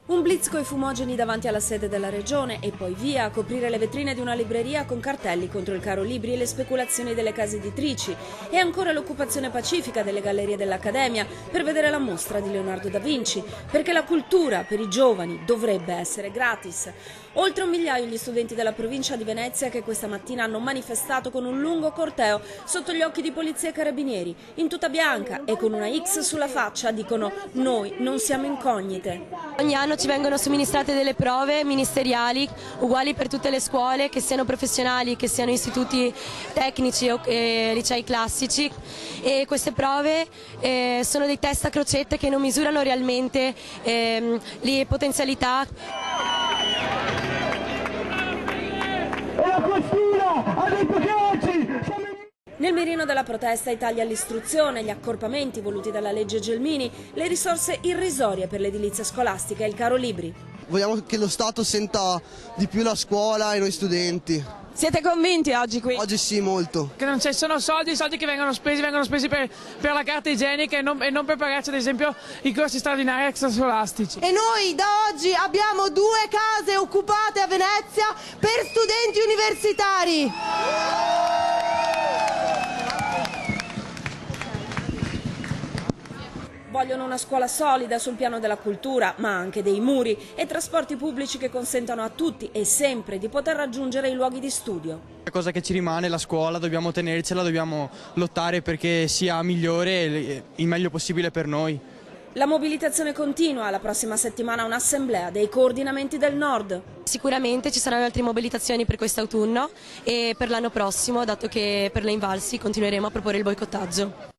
Un blitz coi fumogeni davanti alla sede della regione e poi via a coprire le vetrine di una libreria con cartelli contro il caro libri e le speculazioni delle case editrici e ancora l'occupazione pacifica delle gallerie dell'Accademia per vedere la mostra di Leonardo da Vinci, perché la cultura per i giovani dovrebbe essere gratis. Oltre 1 migliaio gli studenti della provincia di Venezia che questa mattina hanno manifestato con un lungo corteo sotto gli occhi di polizia e carabinieri, in tuta bianca e con una X sulla faccia dicono: noi non siamo incognite. Ogni anno ci vengono somministrate delle prove ministeriali uguali per tutte le scuole, che siano professionali, che siano istituti tecnici o licei classici, e queste prove sono dei test a crocette che non misurano realmente le potenzialità. E la questura ha detto che oggi Nel mirino della protesta i tagli all'istruzione, gli accorpamenti voluti dalla legge Gelmini, le risorse irrisorie per l'edilizia scolastica e il caro libri. Vogliamo che lo Stato senta di più la scuola e noi studenti. Siete convinti oggi qui? Oggi sì, molto. Che non ci sono soldi, i soldi che vengono spesi per la carta igienica e non per pagarci ad esempio i corsi straordinari extrascolastici. E noi da oggi abbiamo 2 case occupate a Venezia per studenti universitari. Vogliono una scuola solida sul piano della cultura, ma anche dei muri e trasporti pubblici che consentano a tutti e sempre di poter raggiungere i luoghi di studio. La cosa che ci rimane è la scuola, dobbiamo tenercela, dobbiamo lottare perché sia migliore e il meglio possibile per noi. La mobilitazione continua, la prossima settimana un'assemblea dei coordinamenti del Nord. Sicuramente ci saranno altre mobilitazioni per quest'autunno e per l'anno prossimo, dato che per le invalsi continueremo a proporre il boicottaggio.